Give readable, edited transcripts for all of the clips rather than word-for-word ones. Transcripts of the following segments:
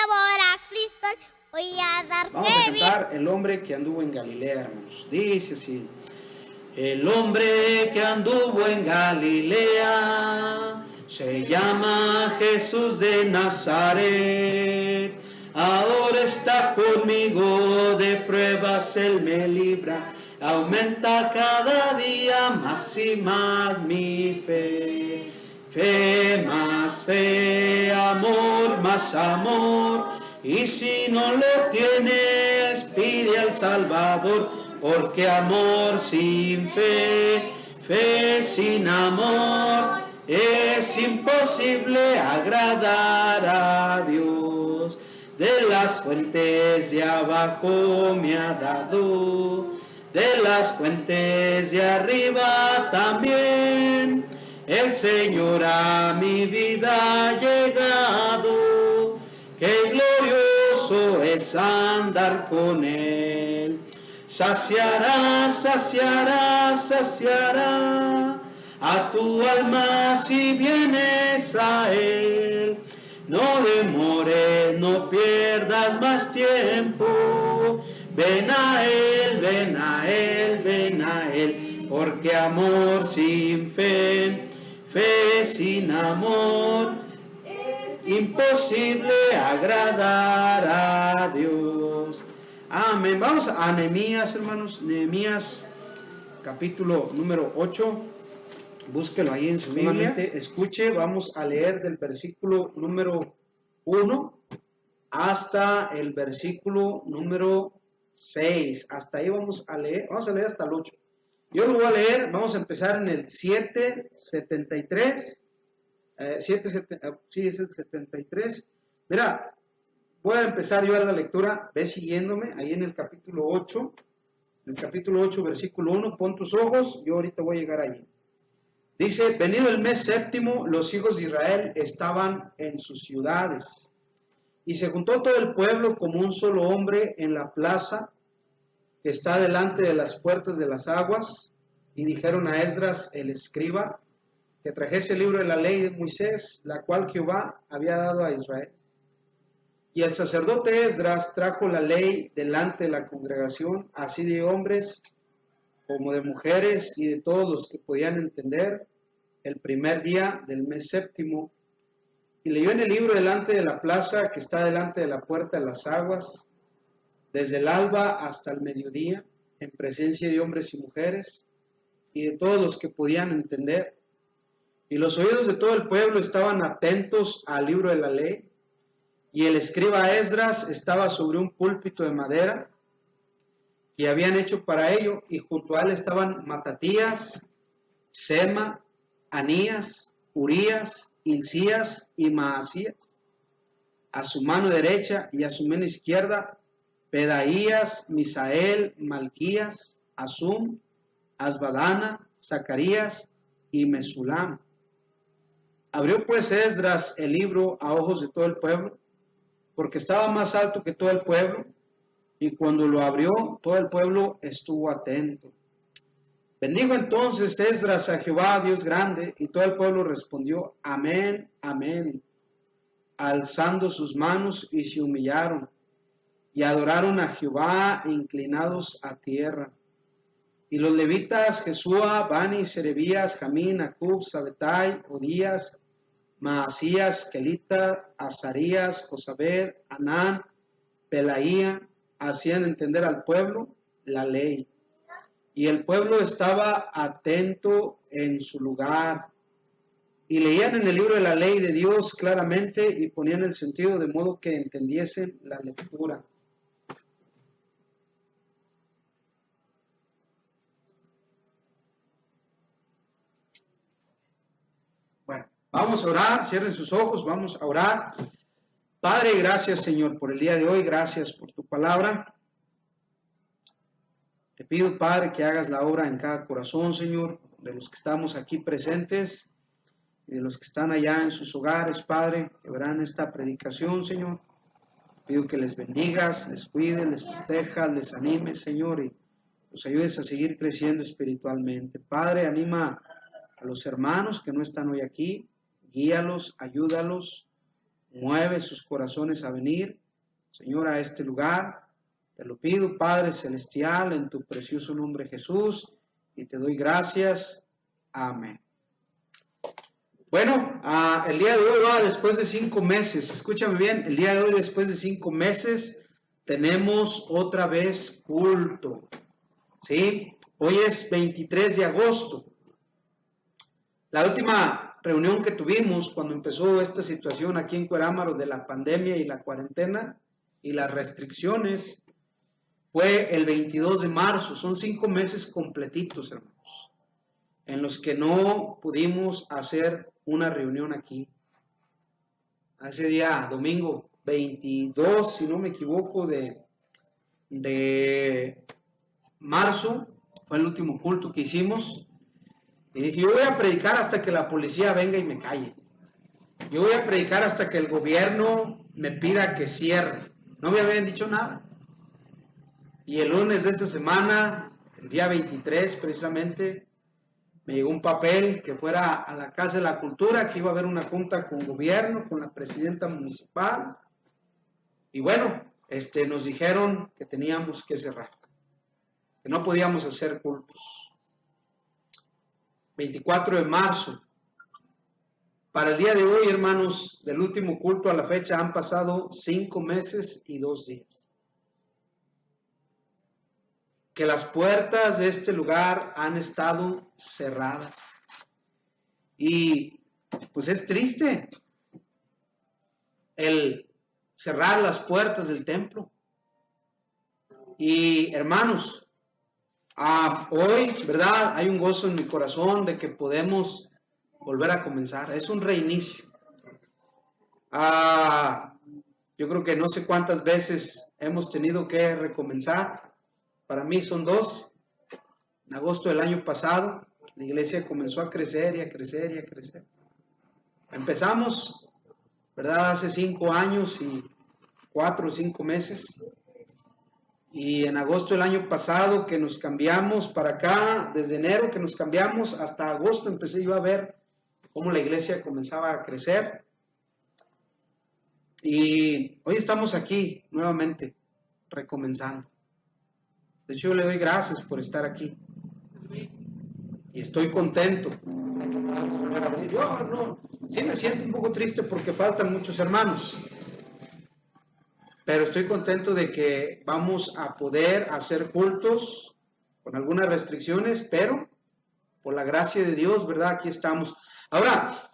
por a Cristo, voy a dar Vamos a cantar El hombre que anduvo en Galilea, hermanos. Dice así: el hombre que anduvo en Galilea se llama Jesús de Nazaret. Ahora está conmigo, de pruebas él me libra. Aumenta cada día más y más mi fe. Fe más fe, amor más amor. Y si no lo tienes, pide al Salvador. Porque amor sin fe, fe sin amor, es imposible agradar a Dios. De las fuentes de abajo me ha dado, de las fuentes de arriba también. El Señor a mi vida ha llegado, qué glorioso es andar con Él. Saciará, saciará, saciará a tu alma si vienes a Él. No demores, no pierdas más tiempo. Ven a Él, ven a Él, ven a Él. Porque amor sin fe, fe sin amor, es imposible agradar a Dios. Amén. Vamos a Nehemías, hermanos. Nehemías, capítulo número 8. Búsquelo ahí en su Biblia. Escuche, vamos a leer del versículo número 1 hasta el versículo número 6. Hasta ahí vamos a leer hasta el 8. Yo lo voy a leer, vamos a empezar en el 773. Sí, es el 73. Mira, voy a empezar yo a la lectura, ve siguiéndome, ahí en el capítulo 8, versículo 1, pon tus ojos, yo ahorita voy a llegar ahí. Dice: venido el mes séptimo, los hijos de Israel estaban en sus ciudades, y se juntó todo el pueblo como un solo hombre en la plaza que está delante de las puertas de las aguas, y dijeron a Esdras el escriba que trajese el libro de la ley de Moisés, la cual Jehová había dado a Israel. Y el sacerdote Esdras trajo la ley delante de la congregación, así de hombres como de mujeres y de todos los que podían entender, el primer día del mes séptimo, y leyó en el libro delante de la plaza que está delante de la puerta de las aguas, desde el alba hasta el mediodía, en presencia de hombres y mujeres y de todos los que podían entender. Y los oídos de todo el pueblo estaban atentos al libro de la ley, y el escriba Esdras estaba sobre un púlpito de madera que habían hecho para ello, y junto a él estaban Matatías, Sema, Anías, Urías, Hilcías y Maasías. A su mano derecha y a su mano izquierda, Pedaías, Misael, Malquías, Asum, Asbadana, Zacarías y Mesulam. Abrió pues Esdras el libro a ojos de todo el pueblo, porque estaba más alto que todo el pueblo, y cuando lo abrió, todo el pueblo estuvo atento. Bendijo entonces Esdras a Jehová, Dios grande, y todo el pueblo respondió: amén, amén, alzando sus manos, y se humillaron, y adoraron a Jehová inclinados a tierra. Y los levitas, Jesúa, Bani, Serebías, Jamín, Acub, Sabetai, Odías, Maasías, Kelita, Azarías, Josabed, Anán, Pelaía, hacían entender al pueblo la ley. Y el pueblo estaba atento en su lugar, y leían en el libro de la ley de Dios claramente, y ponían el sentido de modo que entendiesen la lectura. Bueno, vamos a orar, cierren sus ojos, vamos a orar. Padre, gracias, Señor, por el día de hoy, gracias por tu palabra. Te pido, Padre, que hagas la obra en cada corazón, Señor, de los que estamos aquí presentes y de los que están allá en sus hogares, Padre, que verán esta predicación, Señor. Te pido que les bendigas, les cuides, les protejas, les animes, Señor, y los ayudes a seguir creciendo espiritualmente. Padre, anima a los hermanos que no están hoy aquí, guíalos, ayúdalos, mueve sus corazones a venir, Señor, a este lugar. Te lo pido, Padre Celestial, en tu precioso nombre Jesús, y te doy gracias. Amén. Bueno, el día de hoy va después de 5 meses, escúchame bien, el día de hoy después de 5 meses tenemos otra vez culto, ¿sí? Hoy es 23 de agosto. La última reunión que tuvimos cuando empezó esta situación aquí en Cuerámaro de la pandemia y la cuarentena y las restricciones fue el 22 de marzo, son 5 meses completitos, hermanos, en los que no pudimos hacer una reunión aquí. Ese día, domingo 22, si no me equivoco, de marzo, fue el último culto que hicimos. Y dije, yo voy a predicar hasta que la policía venga y me calle. Yo voy a predicar hasta que el gobierno me pida que cierre. No me habían dicho nada. Y el lunes de esa semana, el día 23 precisamente, me llegó un papel que fuera a la Casa de la Cultura, que iba a haber una junta con gobierno, con la presidenta municipal. Y bueno, nos dijeron que teníamos que cerrar, que no podíamos hacer cultos. 24 de marzo. Para el día de hoy, hermanos, del último culto a la fecha han pasado 5 meses y 2 días. Que las puertas de este lugar han estado cerradas. Y pues es triste el cerrar las puertas del templo. Y hermanos, hoy, ¿verdad? Hay un gozo en mi corazón de que podemos volver a comenzar. Es un reinicio. Yo creo que no sé cuántas veces hemos tenido que recomenzar. Para mí son 2. En agosto del año pasado, la iglesia comenzó a crecer y a crecer y a crecer. Empezamos, ¿verdad? Hace 5 años y 4 o 5 meses. Y en agosto del año pasado que nos cambiamos para acá, desde enero que nos cambiamos hasta agosto, empecé yo a ver cómo la iglesia comenzaba a crecer. Y hoy estamos aquí nuevamente, recomenzando. De hecho, yo le doy gracias por estar aquí. Y estoy contento. Yo sí me siento un poco triste porque faltan muchos hermanos. Pero estoy contento de que vamos a poder hacer cultos con algunas restricciones, pero por la gracia de Dios, ¿verdad? Aquí estamos. Ahora,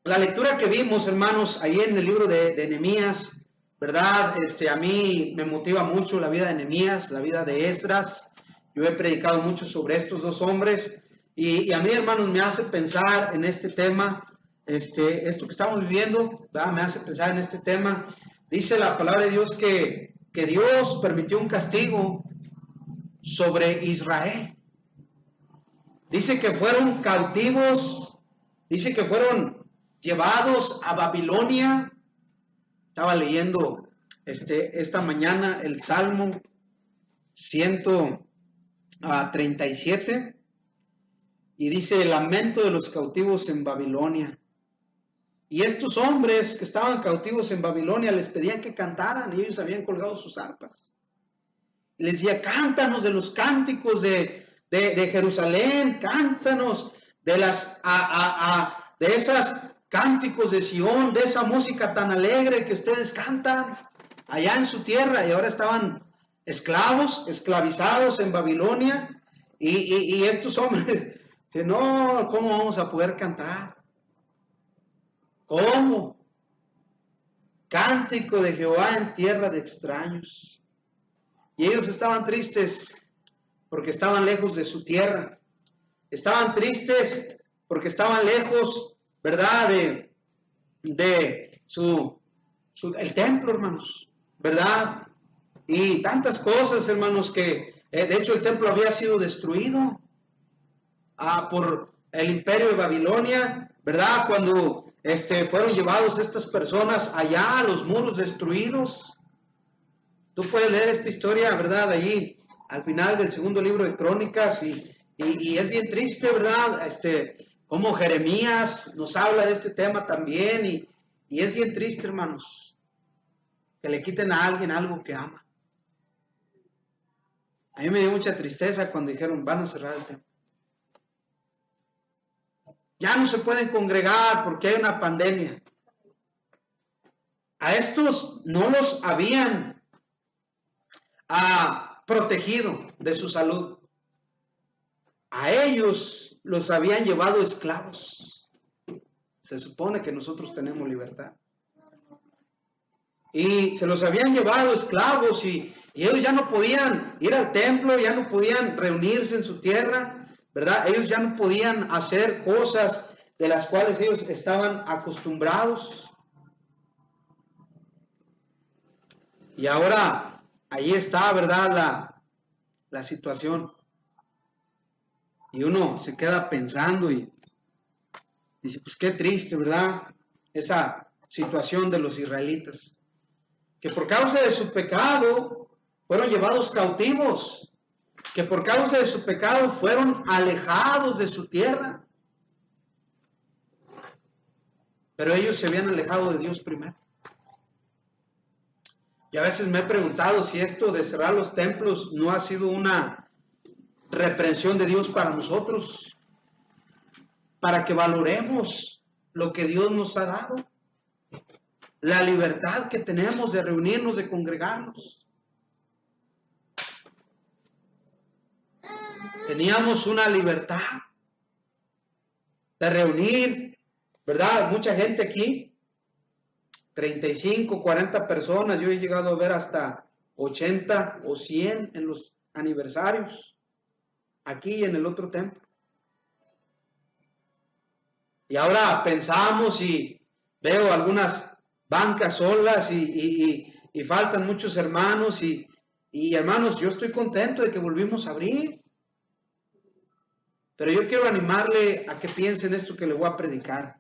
la lectura que vimos, hermanos, ahí en el libro de Nehemías, ¿verdad? A mí me motiva mucho la vida de Nehemías, la vida de Esdras. Yo he predicado mucho sobre estos 2 hombres y a mí, hermanos, me hace pensar en este tema, esto que estamos viviendo, ¿verdad? Me hace pensar en este tema. Dice la palabra de Dios que Dios permitió un castigo sobre Israel. Dice que fueron cautivos, dice que fueron llevados a Babilonia. Estaba leyendo esta mañana el Salmo 137 y dice el lamento de los cautivos en Babilonia. Y estos hombres que estaban cautivos en Babilonia les pedían que cantaran y ellos habían colgado sus arpas. Les decía, cántanos de los cánticos de Jerusalén, cántanos de de esas cánticos de Sión, de esa música tan alegre que ustedes cantan allá en su tierra. Y ahora estaban esclavizados en Babilonia. Y estos hombres dicen, no, ¿cómo vamos a poder cantar? ¿Cómo? Cántico de Jehová en tierra de extraños. Y ellos estaban tristes porque estaban lejos de su tierra. Estaban tristes porque estaban lejos, ¿verdad? De el templo, hermanos, ¿verdad? Y tantas cosas, hermanos, que de hecho el templo había sido destruido por el imperio de Babilonia, ¿verdad? Cuando fueron llevados estas personas allá a los muros destruidos. Tú puedes leer esta historia, ¿verdad? Allí al final del 2 libro de Crónicas y es bien triste, ¿verdad? Como Jeremías nos habla de este tema también Y es bien triste, hermanos, que le quiten a alguien algo que ama. A mí me dio mucha tristeza cuando dijeron, van a cerrar el templo. Ya no se pueden congregar porque hay una pandemia. A estos no los habían protegido de su salud. A ellos los habían llevado esclavos. Se supone que nosotros tenemos libertad. Y se los habían llevado esclavos y ellos ya no podían ir al templo, ya no podían reunirse en su tierra, ¿verdad? Ellos ya no podían hacer cosas de las cuales ellos estaban acostumbrados. Y ahora, ahí está, ¿verdad? La situación. Y uno se queda pensando y dice, pues qué triste, ¿verdad? Esa situación de los israelitas, que por causa de su pecado fueron llevados cautivos, que por causa de su pecado fueron alejados de su tierra. Pero ellos se habían alejado de Dios primero. Y a veces me he preguntado si esto de cerrar los templos no ha sido una reprensión de Dios para nosotros, para que valoremos lo que Dios nos ha dado, la libertad que tenemos de reunirnos, de congregarnos. Teníamos una libertad de reunir, ¿verdad? Mucha gente aquí, 35, 40 personas, yo he llegado a ver hasta 80 o 100 en los aniversarios, aquí y en el otro templo. Y ahora pensamos y veo algunas bancas solas y faltan muchos hermanos y hermanos, yo estoy contento de que volvimos a abrir. Pero yo quiero animarle a que piensen esto que le voy a predicar.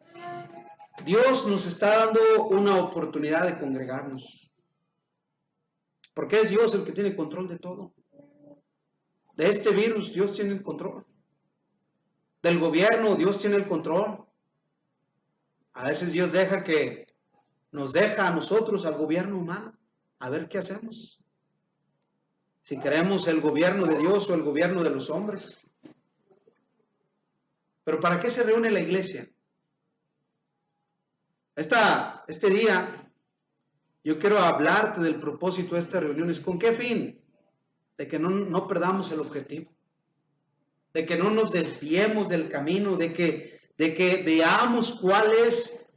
Dios nos está dando una oportunidad de congregarnos. Porque es Dios el que tiene control de todo. De este virus, Dios tiene el control. Del gobierno, Dios tiene el control. A veces Dios nos deja a nosotros, al gobierno humano, a ver qué hacemos. Si queremos el gobierno de Dios o el gobierno de los hombres. Pero ¿para qué se reúne la iglesia? Este día yo quiero hablarte del propósito de estas reuniones. ¿Con qué fin? De que no perdamos el objetivo. De que no nos desviemos del camino. De que veamos cuál es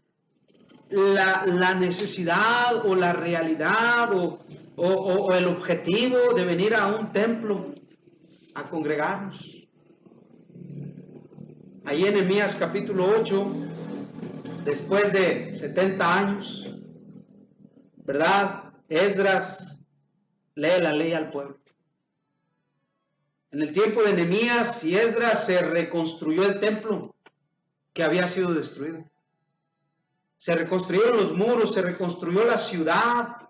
la necesidad o la realidad o el objetivo de venir a un templo a congregarnos. Ahí en Nehemías capítulo 8, después de 70 años, ¿verdad? Esdras lee la ley al pueblo. En el tiempo de Nehemías y Esdras se reconstruyó el templo que había sido destruido. Se reconstruyeron los muros, se reconstruyó la ciudad.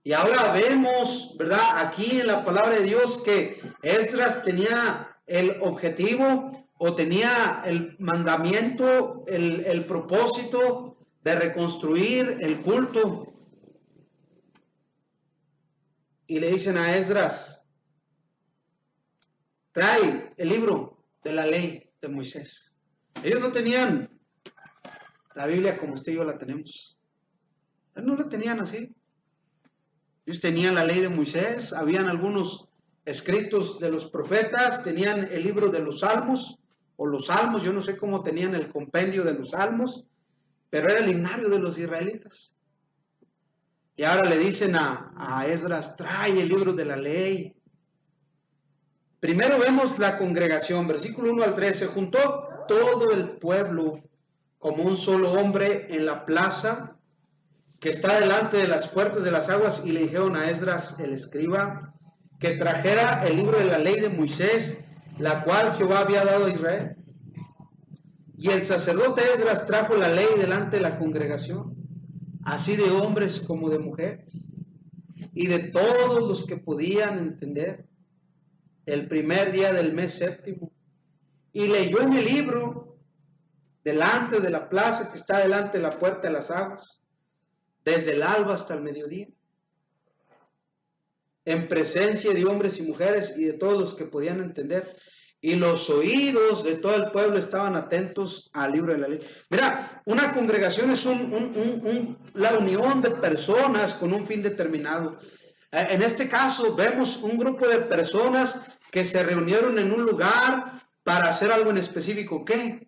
Y ahora vemos, ¿verdad? Aquí en la palabra de Dios que Esdras tenía el objetivo o tenía el mandamiento, el propósito de reconstruir el culto. Y le dicen a Esdras, trae el libro de la ley de Moisés. Ellos no tenían la Biblia como usted y yo la tenemos. Ellos no la tenían así. Ellos tenían la ley de Moisés, habían algunos escritos de los profetas, tenían el libro de los salmos, o los salmos, yo no sé cómo tenían el compendio de los salmos, pero era el himnario de los israelitas. Y ahora le dicen a Esdras, trae el libro de la ley. Primero vemos la congregación, versículo 1 al 3, se juntó todo el pueblo como un solo hombre en la plaza que está delante de las puertas de las aguas, y le dijeron a Esdras el escriba que trajera el libro de la ley de Moisés, la cual Jehová había dado a Israel. Y el sacerdote Esdras trajo la ley delante de la congregación, así de hombres como de mujeres, y de todos los que podían entender, el primer día del mes séptimo. Y leyó en el libro delante de la plaza que está delante de la puerta de las aguas, desde el alba hasta el mediodía, en presencia de hombres y mujeres y de todos los que podían entender. Y los oídos de todo el pueblo estaban atentos al libro de la ley. Mira, una congregación es la unión de personas con un fin determinado. En este caso vemos un grupo de personas que se reunieron en un lugar para hacer algo en específico. ¿Qué?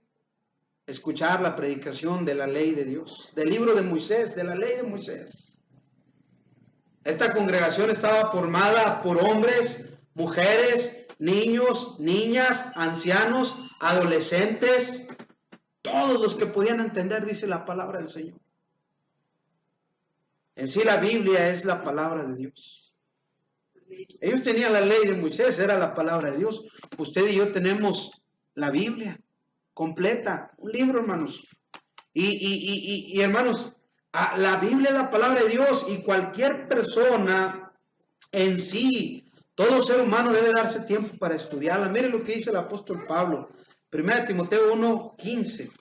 Escuchar la predicación de la ley de Dios, del libro de Moisés, de la ley de Moisés. Esta congregación estaba formada por hombres, mujeres, niños, niñas, ancianos, adolescentes, todos los que podían entender, dice la palabra del Señor. En sí la Biblia es la palabra de Dios. Ellos tenían la ley de Moisés, era la palabra de Dios. Usted y yo tenemos la Biblia completa, un libro, hermanos. Y hermanos, la Biblia es la palabra de Dios, y cualquier persona en sí, todo ser humano debe darse tiempo para estudiarla. Mire lo que dice el apóstol Pablo, 1 Timoteo 1:15.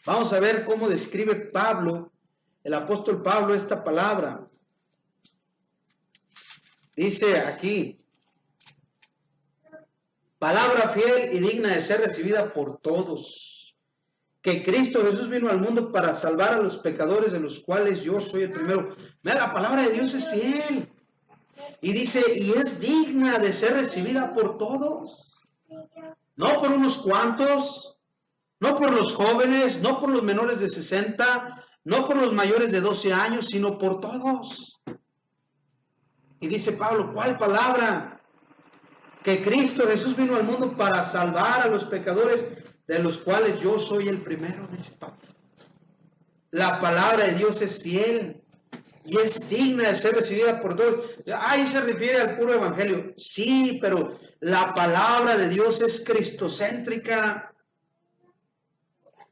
Vamos a ver cómo describe Pablo, el apóstol Pablo, esta palabra. Dice aquí: palabra fiel y digna de ser recibida por todos, que Cristo Jesús vino al mundo para salvar a los pecadores, de los cuales yo soy el primero. Mira, la palabra de Dios es fiel. Y dice, y es digna de ser recibida por todos. No por unos cuantos, no por los jóvenes, no por los menores de 60, no por los mayores de 12 años, sino por todos. Y dice Pablo, ¿cuál palabra? Que Cristo Jesús vino al mundo para salvar a los pecadores, de los cuales yo soy el primero, dice Pablo. La palabra de Dios es fiel y es digna de ser recibida por todos. Ahí se refiere al puro evangelio. Sí, pero la palabra de Dios es cristocéntrica.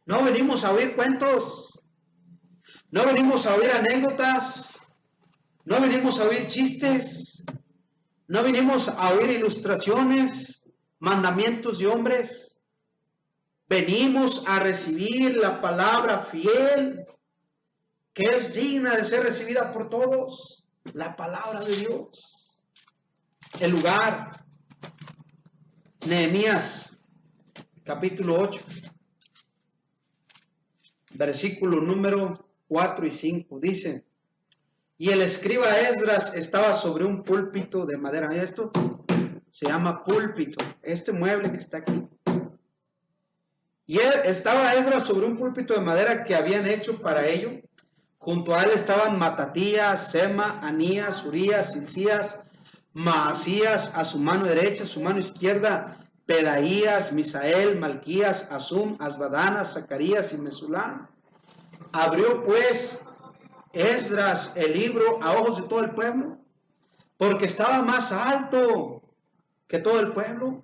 No venimos a oír cuentos, no venimos a oír anécdotas, no venimos a oír chistes, no venimos a oír ilustraciones, mandamientos de hombres. Venimos a recibir la palabra fiel, que es digna de ser recibida por todos, la palabra de Dios. El lugar, Nehemías, capítulo 8, versículo número 4 y 5, dice: y el escriba Esdras estaba sobre un púlpito de madera. Esto se llama púlpito, este mueble que está aquí. Y estaba Esdras sobre un púlpito de madera que habían hecho para ello. Junto a él estaban Matatías, Sema, Anías, Urías, Hilcías, Maasías a su mano derecha, a su mano izquierda, Pedaías, Misael, Malquías, Asum, Asbadana, Zacarías y Mesulán. Abrió pues Esdras el libro a ojos de todo el pueblo, porque estaba más alto que todo el pueblo.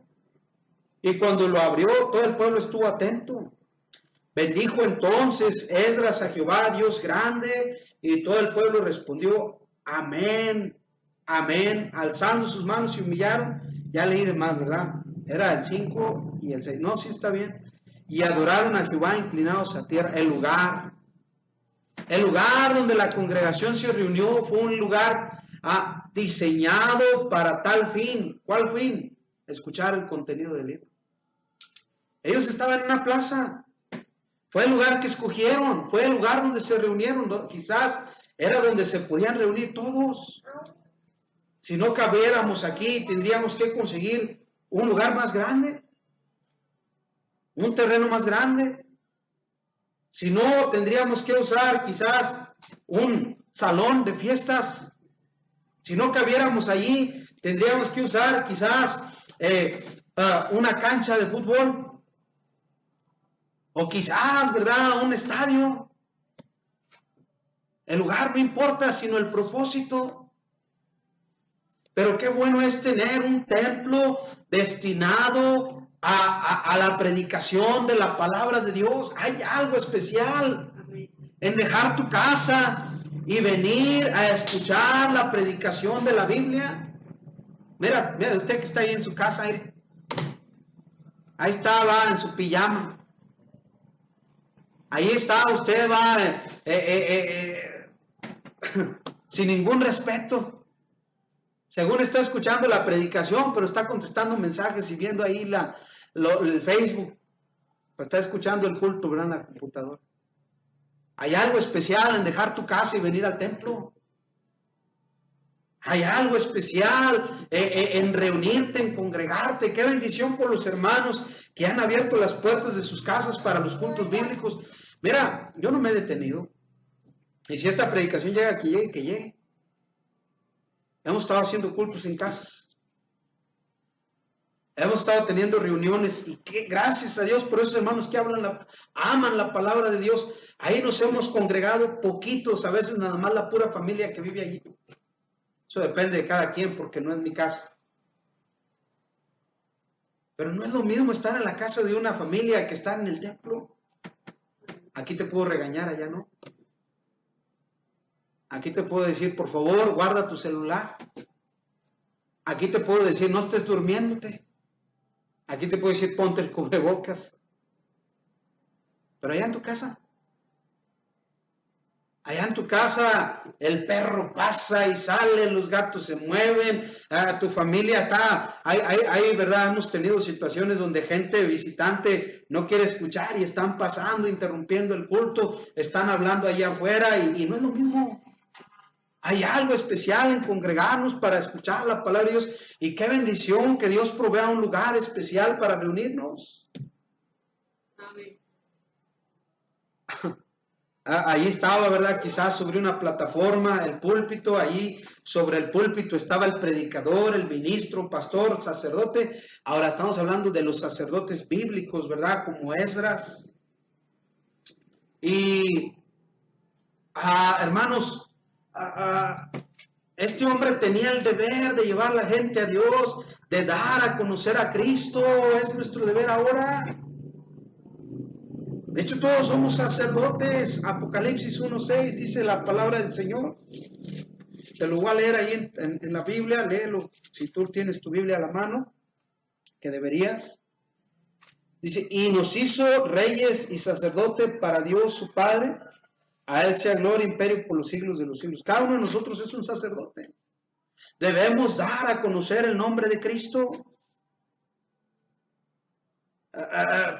Y cuando lo abrió, todo el pueblo estuvo atento. Bendijo entonces Esdras a Jehová, Dios grande, y todo el pueblo respondió: amén, amén, alzando sus manos y humillaron. Ya leí de más, ¿verdad? Era el 5 y el 6. No, sí está bien. Y adoraron a Jehová inclinados a tierra. El lugar donde la congregación se reunió fue un lugar diseñado para tal fin. ¿Cuál fin? Escuchar el contenido del libro. Ellos estaban en una plaza. Fue el lugar que escogieron, fue el lugar donde se reunieron. Quizás era donde se podían reunir todos. Si no cabiéramos aquí, tendríamos que conseguir un lugar más grande, un terreno más grande. Si no, tendríamos que usar quizás un salón de fiestas. Si no cabiéramos allí, tendríamos que usar quizás una cancha de fútbol. O quizás, ¿verdad?, un estadio. El lugar no importa, sino el propósito. Pero qué bueno es tener un templo destinado a la predicación de la palabra de Dios. Hay algo especial en dejar tu casa y venir a escuchar la predicación de la Biblia. Mira usted que está ahí en su casa, ahí estaba en su pijama. Ahí está, usted va sin ningún respeto. Según está escuchando la predicación, pero está contestando mensajes y viendo ahí el Facebook. Está escuchando el culto, ¿verdad? En la computadora. Hay algo especial en dejar tu casa y venir al templo. Hay algo especial en reunirte, en congregarte. Qué bendición por los hermanos que han abierto las puertas de sus casas para los cultos bíblicos. Mira, yo no me he detenido. Y si esta predicación llega, que llegue, que llegue. Hemos estado haciendo cultos en casas. Hemos estado teniendo reuniones y gracias a Dios por esos hermanos que aman la palabra de Dios. Ahí nos hemos congregado poquitos, a veces nada más la pura familia que vive allí. Eso depende de cada quien porque no es mi casa. Pero no es lo mismo estar en la casa de una familia que estar en el templo. Aquí te puedo regañar, allá no. Aquí te puedo decir, por favor, guarda tu celular. Aquí te puedo decir, no estés durmiéndote. Aquí te puedo decir, ponte el cubrebocas. Pero allá en tu casa, el perro pasa y sale, los gatos se mueven, tu familia está, hay, ¿verdad? Hemos tenido situaciones donde gente visitante no quiere escuchar y están pasando, interrumpiendo el culto, están hablando allá afuera y no es lo mismo. Hay algo especial en congregarnos para escuchar la palabra de Dios y qué bendición que Dios provea un lugar especial para reunirnos. Amén. Ahí estaba, ¿verdad? Quizás sobre una plataforma, el púlpito, allí sobre el púlpito estaba el predicador, el ministro, pastor, sacerdote. Ahora estamos hablando de los sacerdotes bíblicos, ¿verdad? Como Esdras. Y, hermanos, este hombre tenía el deber de llevar a la gente a Dios, de dar a conocer a Cristo. Es nuestro deber ahora. De hecho, todos somos sacerdotes. Apocalipsis 1:6 dice la palabra del Señor. Te lo voy a leer ahí en la Biblia. Léelo si tú tienes tu Biblia a la mano, que deberías. Dice, y nos hizo reyes y sacerdote para Dios su Padre. A Él sea gloria, imperio por los siglos de los siglos. Cada uno de nosotros es un sacerdote. Debemos dar a conocer el nombre de Cristo.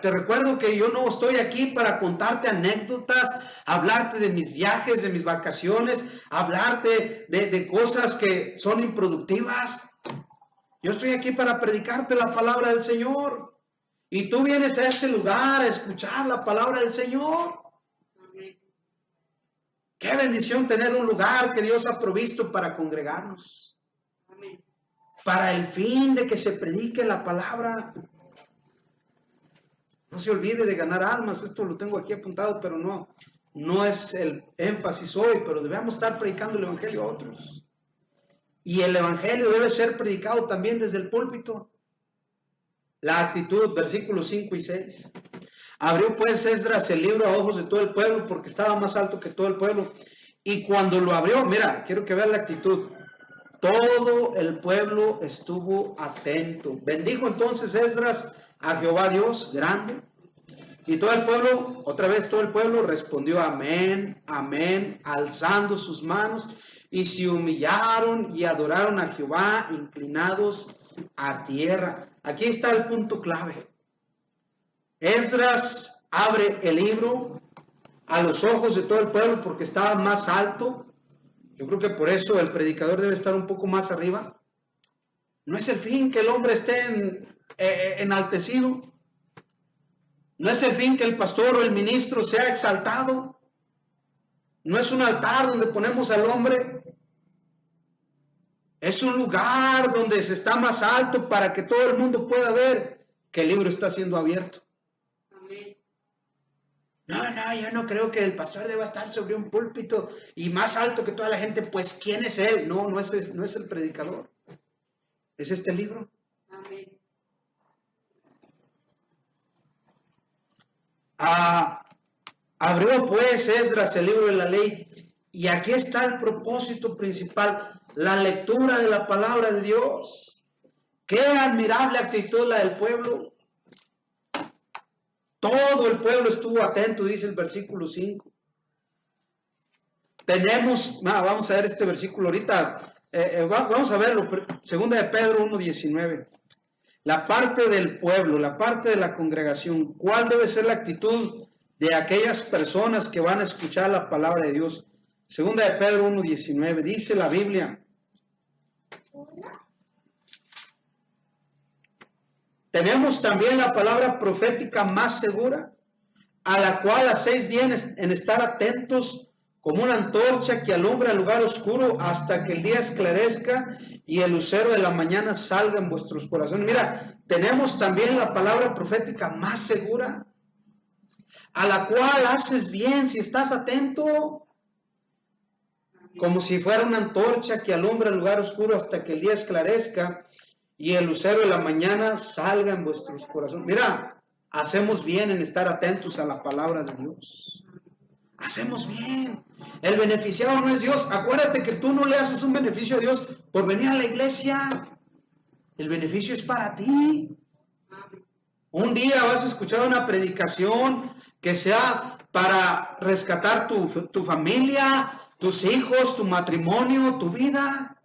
Te recuerdo que yo no estoy aquí para contarte anécdotas, hablarte de mis viajes, de mis vacaciones, hablarte de cosas que son improductivas. Yo estoy aquí para predicarte la palabra del Señor. Y tú vienes a este lugar a escuchar la palabra del Señor. Amén. Qué bendición tener un lugar que Dios ha provisto para congregarnos. Amén. Para el fin de que se predique la palabra. No se olvide de ganar almas, esto lo tengo aquí apuntado, pero no es el énfasis hoy, pero debemos estar predicando el evangelio a otros. Y el evangelio debe ser predicado también desde el púlpito. La actitud, versículos 5 y 6. Abrió pues Esdras el libro a ojos de todo el pueblo, porque estaba más alto que todo el pueblo. Y cuando lo abrió, mira, quiero que vean la actitud. Todo el pueblo estuvo atento. Bendijo entonces Esdras a Jehová Dios grande. Y todo el pueblo, otra vez todo el pueblo respondió amén, amén, alzando sus manos. Y se humillaron y adoraron a Jehová, inclinados a tierra. Aquí está el punto clave. Esdras abre el libro a los ojos de todo el pueblo porque estaba más alto. Yo creo que por eso el predicador debe estar un poco más arriba. No es el fin que el hombre esté enaltecido. No es el fin que el pastor o el ministro sea exaltado. No es un altar donde ponemos al hombre. Es un lugar donde se está más alto para que todo el mundo pueda ver que el libro está siendo abierto. Amén. No, yo no creo que el pastor deba estar sobre un púlpito y más alto que toda la gente. Pues, ¿quién es él? No es el predicador. Es este libro. Amén. Abrió pues Esdras el libro de la ley y aquí está el propósito principal, la lectura de la palabra de Dios. Qué admirable actitud la del pueblo. Todo el pueblo estuvo atento, dice el versículo 5. Vamos a ver este versículo ahorita. Vamos a verlo. Segunda de Pedro 1:19. La parte del pueblo, la parte de la congregación. ¿Cuál debe ser la actitud de aquellas personas que van a escuchar la palabra de Dios? Segunda de Pedro 1:19. Dice la Biblia. Tenemos también la palabra profética más segura, a la cual hacéis bien en estar atentos como una antorcha que alumbra el lugar oscuro hasta que el día esclarezca y el lucero de la mañana salga en vuestros corazones. Mira, tenemos también la palabra profética más segura, a la cual haces bien si estás atento, como si fuera una antorcha que alumbra el lugar oscuro hasta que el día esclarezca y el lucero de la mañana salga en vuestros corazones. Mira, hacemos bien en estar atentos a la palabra de Dios. Hacemos bien. El beneficiado no es Dios. Acuérdate que tú no le haces un beneficio a Dios por venir a la iglesia. El beneficio es para ti. Un día vas a escuchar una predicación que sea para rescatar tu familia, tus hijos, tu matrimonio, tu vida.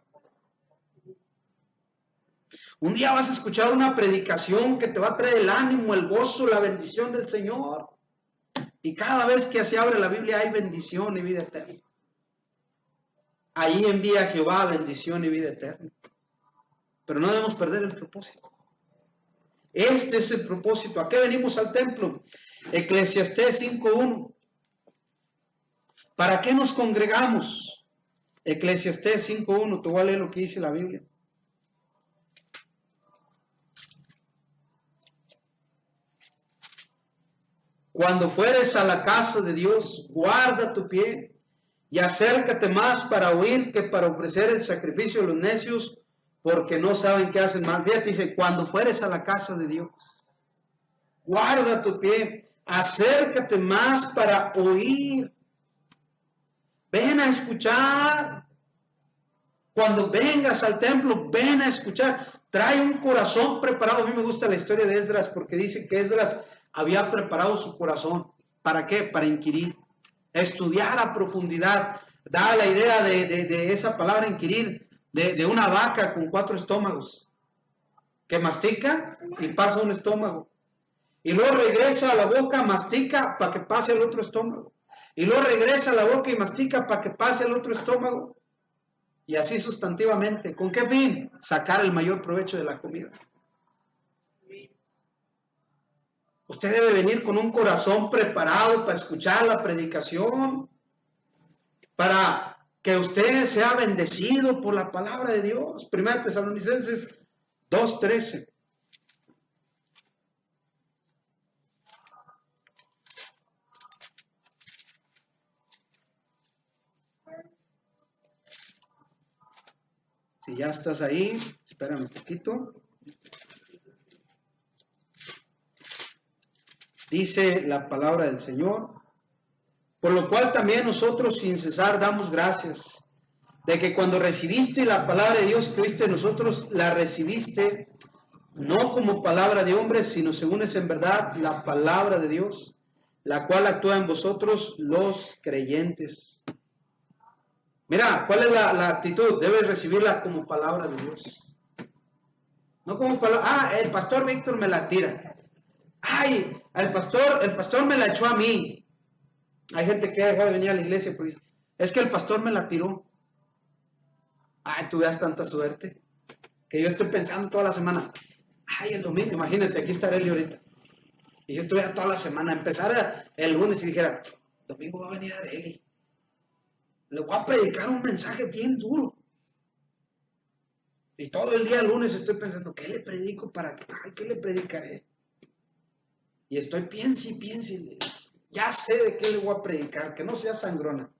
Un día vas a escuchar una predicación que te va a traer el ánimo, el gozo, la bendición del Señor. Y cada vez que se abre la Biblia hay bendición y vida eterna. Ahí envía Jehová bendición y vida eterna. Pero no debemos perder el propósito. Este es el propósito. ¿A qué venimos al templo? Eclesiastés 5:1. ¿Para qué nos congregamos? Eclesiastés 5:1. Te voy a leer lo que dice la Biblia. Cuando fueres a la casa de Dios, guarda tu pie y acércate más para oír que para ofrecer el sacrificio de los necios, porque no saben qué hacen mal. Fíjate, dice, cuando fueres a la casa de Dios, guarda tu pie, acércate más para oír. Ven a escuchar. Cuando vengas al templo, ven a escuchar. Trae un corazón preparado. A mí me gusta la historia de Esdras porque dice que Esdras había preparado su corazón. ¿Para qué? Para inquirir, estudiar a profundidad. Da la idea de esa palabra inquirir, de una vaca con 4 estómagos, que mastica y pasa un estómago. Y luego regresa a la boca, mastica para que pase al otro estómago. Y luego regresa a la boca y mastica para que pase al otro estómago. Y así sustantivamente. ¿Con qué fin? Sacar el mayor provecho de la comida. Usted debe venir con un corazón preparado para escuchar la predicación, para que usted sea bendecido por la palabra de Dios. 1 Tesalonicenses 2:13. Si ya estás ahí, espérame un poquito. Dice la palabra del Señor, por lo cual también nosotros sin cesar damos gracias, de que cuando recibiste la palabra de Dios, creíste en nosotros, la recibiste no como palabra de hombres, sino según es en verdad la palabra de Dios, la cual actúa en vosotros los creyentes. Mira, ¿cuál es la actitud? Debes recibirla como palabra de Dios. No como palabra, el pastor Víctor me la tira. Ay, el pastor me la echó a mí. Hay gente que deja de venir a la iglesia porque dice, es que el pastor me la tiró. Ay, tú veas tanta suerte que yo estoy pensando toda la semana. Ay, el domingo, imagínate, aquí estaré Eli ahorita. Y yo estuviera toda la semana, empezara el lunes y dijera, domingo va a venir Eli. Le voy a predicar un mensaje bien duro. Y todo el día el lunes estoy pensando, ¿qué le predico para qué? Ay, ¿qué le predicaré? Y estoy piense y piense, ya sé de qué le voy a predicar, que no sea sangrona.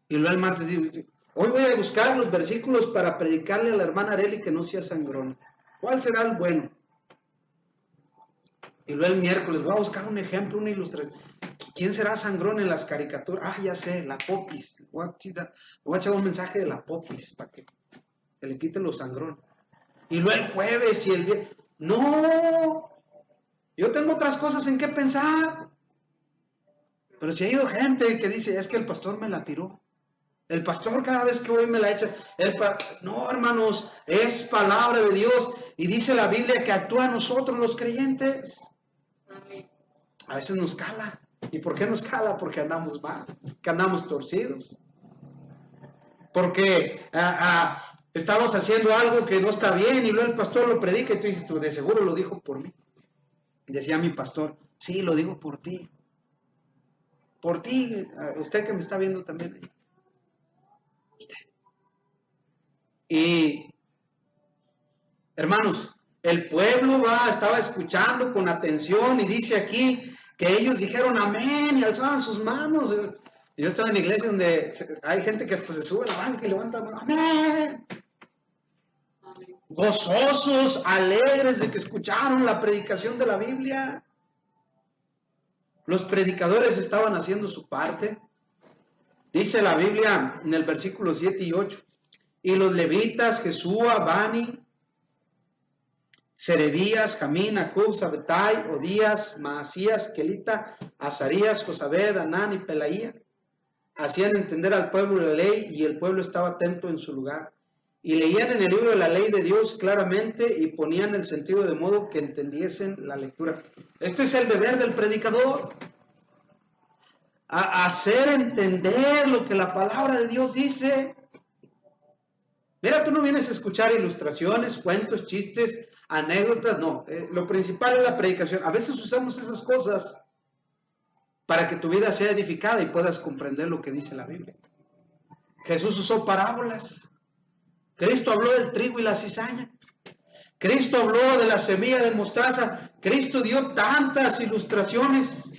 Y luego el martes digo, hoy voy a buscar los versículos para predicarle a la hermana Areli que no sea sangrona. ¿Cuál será el bueno? Y luego el miércoles voy a buscar un ejemplo, una ilustración. ¿Quién será sangrón en las caricaturas? Ah, ya sé, la Popis. Voy a echar un mensaje de la Popis para que se le quite los sangrón. Y luego el jueves y el viernes. ¡No! Yo tengo otras cosas en qué pensar. Pero si ha ido gente que dice, es que el pastor me la tiró. El pastor cada vez que voy me la echa. No, hermanos, es palabra de Dios. Y dice la Biblia que actúa a nosotros los creyentes. A veces nos cala. ¿Y por qué nos cala? Porque andamos mal, que andamos torcidos. Porque estamos haciendo algo que no está bien y luego el pastor lo predica y tú dices, tú de seguro lo dijo por mí. Decía mi pastor, sí, lo digo por ti. Por ti, usted que me está viendo también. Usted. Y, hermanos, el pueblo estaba escuchando con atención y dice aquí que ellos dijeron amén y alzaban sus manos. Yo estaba en la iglesia donde hay gente que hasta se sube a la banca y levanta la mano, amén. Gozosos, alegres de que escucharon la predicación de la Biblia. Los predicadores estaban haciendo su parte. Dice la Biblia en el versículo 7 y 8. Y los levitas, Jesúa, Bani, Serebías, Jamín, Acub, Sabetai, Odías, Maasías, Kelita, Azarías, Josabed, Anán y Pelaía, hacían entender al pueblo la ley y el pueblo estaba atento en su lugar. Y leían en el libro de la ley de Dios claramente y ponían el sentido de modo que entendiesen la lectura. Este es el deber del predicador. A hacer entender lo que la palabra de Dios dice. Mira, tú no vienes a escuchar ilustraciones, cuentos, chistes, anécdotas, no. Lo principal es la predicación. A veces usamos esas cosas para que tu vida sea edificada y puedas comprender lo que dice la Biblia. Jesús usó parábolas. Cristo habló del trigo y la cizaña. Cristo habló de la semilla de mostaza. Cristo dio tantas ilustraciones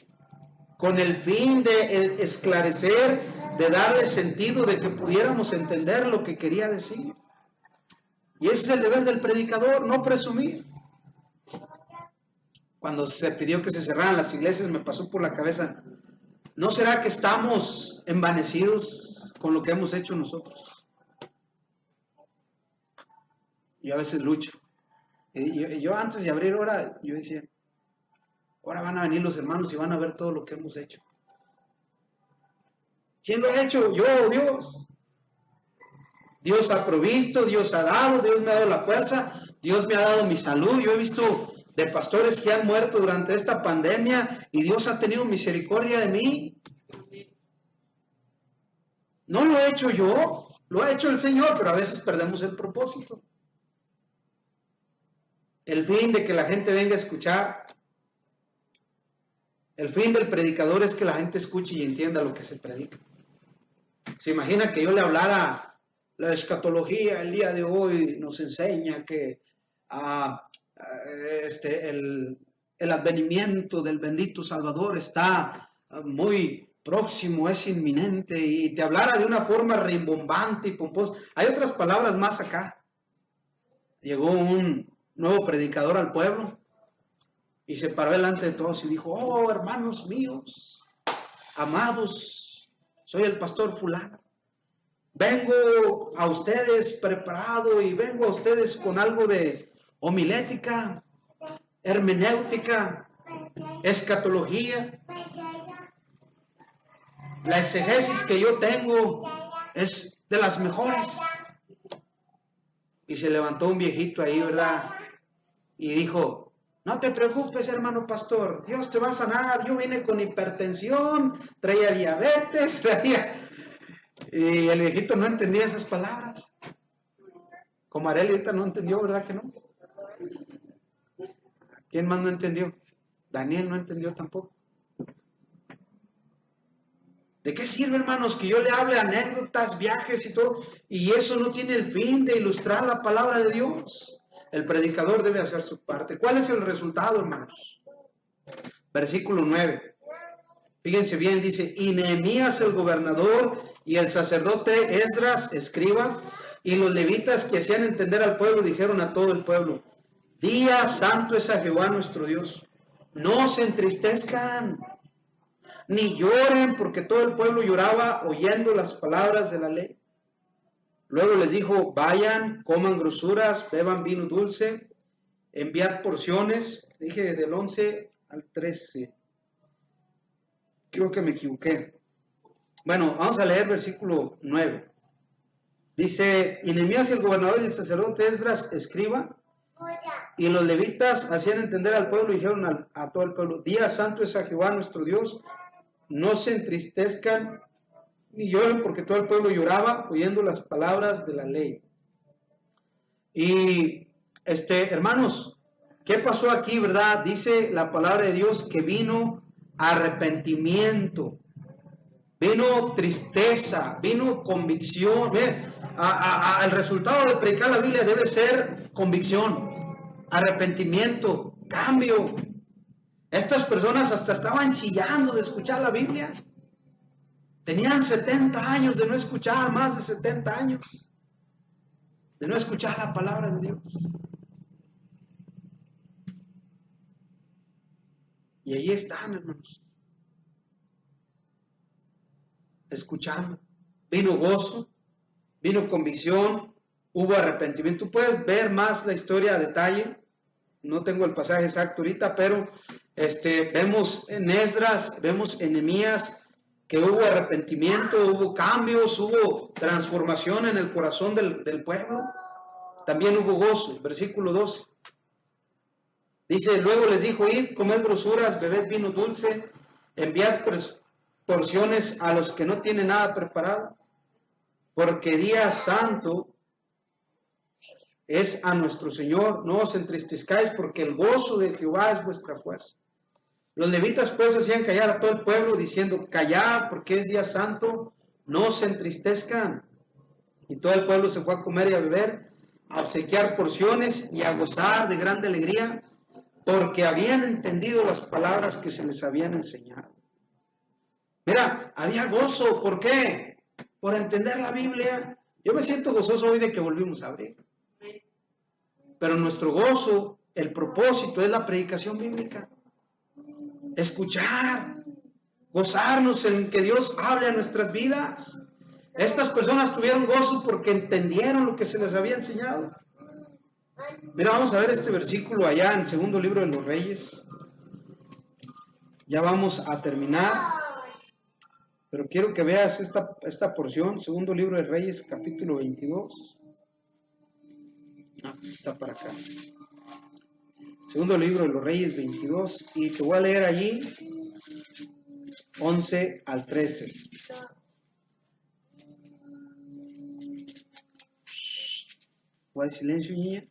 con el fin de esclarecer, de darle sentido, de que pudiéramos entender lo que quería decir. Y ese es el deber del predicador, no presumir. Cuando se pidió que se cerraran las iglesias, me pasó por la cabeza, ¿no será que estamos envanecidos con lo que hemos hecho nosotros? Yo a veces lucho. Yo antes de abrir hora, yo decía, ahora van a venir los hermanos y van a ver todo lo que hemos hecho. ¿Quién lo ha hecho? Yo, Dios. Dios ha provisto, Dios ha dado, Dios me ha dado la fuerza, Dios me ha dado mi salud. Yo he visto de pastores que han muerto durante esta pandemia y Dios ha tenido misericordia de mí. No lo he hecho yo, lo ha hecho el Señor, pero a veces perdemos el propósito. El fin de que la gente venga a escuchar. El fin del predicador es que la gente escuche y entienda lo que se predica. Se imagina que yo le hablara la escatología el día de hoy, nos enseña que el advenimiento del bendito Salvador está muy próximo, es inminente, y te hablara de una forma rimbombante y pomposa. Hay otras palabras más acá. Llegó un nuevo predicador al pueblo y se paró delante de todos y dijo, oh, hermanos míos, amados, soy el pastor fulano. Vengo a ustedes preparado y vengo a ustedes con algo de homilética, hermenéutica, escatología. La exegesis que yo tengo es de las mejores. Y se levantó un viejito ahí, ¿verdad? Y dijo, no te preocupes, hermano pastor, Dios te va a sanar. Yo vine con hipertensión, traía diabetes, Y el viejito no entendía esas palabras. Como Arely ahorita no entendió, ¿verdad que no? ¿Quién más no entendió? Daniel no entendió tampoco. ¿De qué sirve, hermanos, que yo le hable anécdotas, viajes y todo? Y eso no tiene el fin de ilustrar la palabra de Dios. El predicador debe hacer su parte. ¿Cuál es el resultado, hermanos? Versículo 9. Fíjense bien, dice, y Nehemías el gobernador y el sacerdote Esdras, escriba, y los levitas que hacían entender al pueblo, dijeron a todo el pueblo, día santo es a Jehová nuestro Dios. No se entristezcan, ni lloren, porque todo el pueblo lloraba oyendo las palabras de la ley. Luego les dijo, vayan, coman grosuras, beban vino dulce, enviad porciones, dije del 11 al 13. Creo que me equivoqué. Bueno, vamos a leer versículo 9. Dice, y Nehemías el gobernador y el sacerdote Esdras escriba, y los levitas hacían entender al pueblo y dijeron a todo el pueblo, día santo es a Jehová nuestro Dios, no se entristezcan ni lloren, porque todo el pueblo lloraba oyendo las palabras de la ley. Y hermanos, ¿qué pasó aquí, verdad? Dice la palabra de Dios que vino arrepentimiento, vino tristeza, vino convicción. El resultado de predicar la Biblia debe ser convicción, arrepentimiento, cambio. Estas personas hasta estaban chillando de escuchar la Biblia. Tenían 70 años de no escuchar, más de 70 años de no escuchar la palabra de Dios. Y ahí están, hermanos, escuchando. Vino gozo, vino convicción, hubo arrepentimiento. Tú puedes ver más la historia a detalle. No tengo el pasaje exacto ahorita, pero vemos en Esdras, vemos en Nehemías que hubo arrepentimiento, hubo cambios, hubo transformación en el corazón del pueblo. También hubo gozo. Versículo 12. Dice, luego les dijo, id, comed grosuras, bebed vino dulce, enviad porciones a los que no tienen nada preparado, porque día santo es a nuestro Señor, no os entristezcáis, porque el gozo de Jehová es vuestra fuerza. Los levitas pues hacían callar a todo el pueblo, diciendo, callad, porque es día santo, no se entristezcan. Y todo el pueblo se fue a comer y a beber, a obsequiar porciones y a gozar de grande alegría, porque habían entendido las palabras que se les habían enseñado. Mira, había gozo. ¿Por qué? Por entender la Biblia. Yo me siento gozoso hoy de que volvimos a abrir. Pero nuestro gozo, el propósito es la predicación bíblica. Escuchar, gozarnos en que Dios hable a nuestras vidas. Estas personas tuvieron gozo porque entendieron lo que se les había enseñado. Mira, vamos a ver este versículo allá en el segundo libro de los Reyes. Ya vamos a terminar, pero quiero que veas esta porción, segundo libro de Reyes, capítulo 22. Está para acá. Segundo libro de los Reyes 22, y te voy a leer allí 11 al 13. ¿Cuál silencio, niña?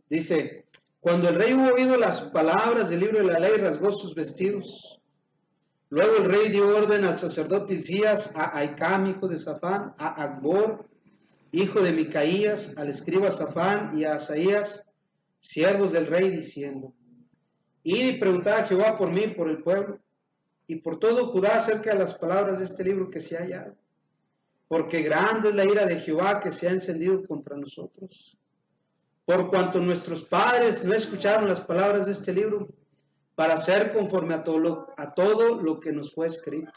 Dice, cuando el rey hubo oído las palabras del libro de la ley, rasgó sus vestidos. Luego el rey dio orden al sacerdote Hilcías, a Ahicam, hijo de Safán, a Acbor, hijo de Micaías, al escriba Safán y a Asaías, siervos del rey, diciendo, id y preguntad a Jehová por mí y por el pueblo, y por todo Judá acerca de las palabras de este libro que se ha hallado, porque grande es la ira de Jehová que se ha encendido contra nosotros, por cuanto nuestros padres no escucharon las palabras de este libro, para hacer conforme a todo lo que nos fue escrito.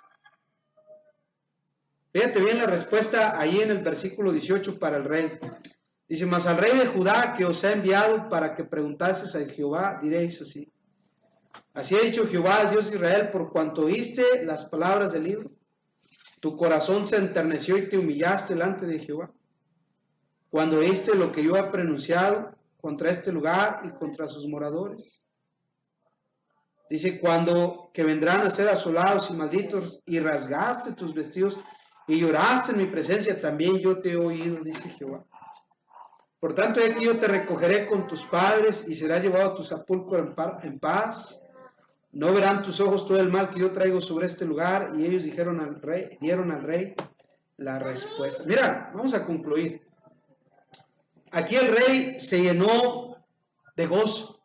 Fíjate bien la respuesta ahí en el versículo 18 para el rey. Dice, mas al rey de Judá que os ha enviado para que preguntases a Jehová, diréis así. Así ha dicho Jehová, el Dios de Israel, por cuanto oíste las palabras del libro, tu corazón se enterneció y te humillaste delante de Jehová. Cuando oíste lo que yo he pronunciado contra este lugar y contra sus moradores. Dice, cuando que vendrán a ser asolados y malditos, y rasgaste tus vestidos, y lloraste en mi presencia, también yo te he oído, dice Jehová. Por tanto, aquí yo te recogeré con tus padres, y serás llevado a tu sepulcro en paz. No verán tus ojos todo el mal que yo traigo sobre este lugar. Y ellos dieron al rey la respuesta. Mira, vamos a concluir. Aquí el rey se llenó de gozo,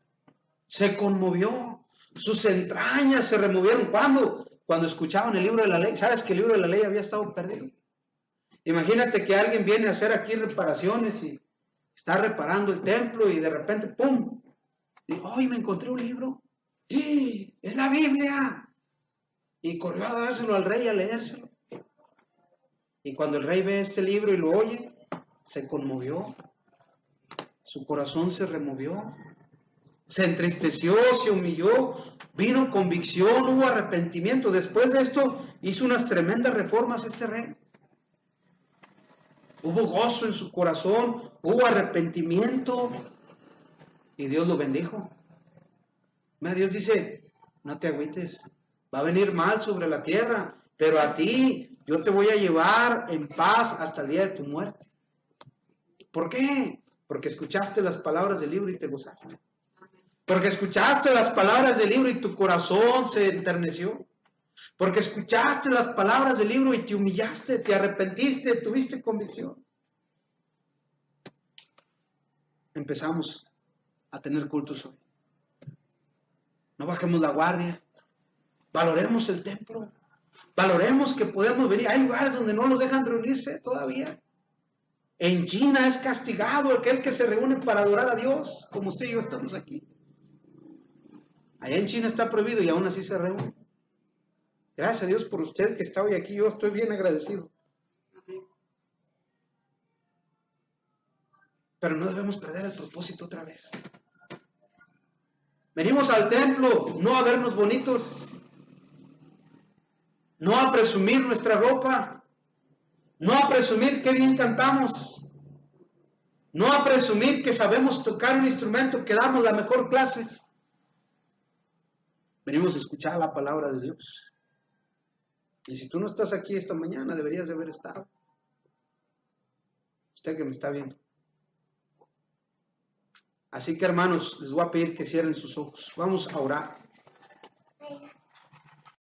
se conmovió, sus entrañas se removieron. ¿Cuándo? Cuando escuchaban el libro de la ley. ¿Sabes que el libro de la ley había estado perdido? Imagínate que alguien viene a hacer aquí reparaciones y está reparando el templo y de repente, ¡pum! Y, ¡ay, me encontré un libro! ¡Y es la Biblia! Y corrió a dárselo al rey, a leérselo. Y cuando el rey ve este libro y lo oye, se conmovió. Su corazón se removió, se entristeció, se humilló, vino convicción, hubo arrepentimiento. Después de esto hizo unas tremendas reformas este rey. Hubo gozo en su corazón, hubo arrepentimiento y Dios lo bendijo. Dios dice, no te agüites, va a venir mal sobre la tierra, pero a ti yo te voy a llevar en paz hasta el día de tu muerte. ¿Por qué? Porque escuchaste las palabras del libro y te gozaste. Porque escuchaste las palabras del libro y tu corazón se enterneció. Porque escuchaste las palabras del libro y te humillaste, te arrepentiste, tuviste convicción. Empezamos a tener cultos hoy. No bajemos la guardia. Valoremos el templo. Valoremos que podemos venir. Hay lugares donde no nos dejan reunirse todavía. En China es castigado aquel que se reúne para adorar a Dios, como usted y yo estamos aquí. Allá en China está prohibido y aún así se reúne. Gracias a Dios por usted que está hoy aquí. Yo estoy bien agradecido. Pero no debemos perder el propósito otra vez. Venimos al templo no a vernos bonitos, no a presumir nuestra ropa, no a presumir qué bien cantamos, no a presumir que sabemos tocar un instrumento, que damos la mejor clase. Venimos a escuchar la palabra de Dios. Y si tú no estás aquí esta mañana, deberías de haber estado. Usted que me está viendo. Así que, hermanos, les voy a pedir que cierren sus ojos. Vamos a orar.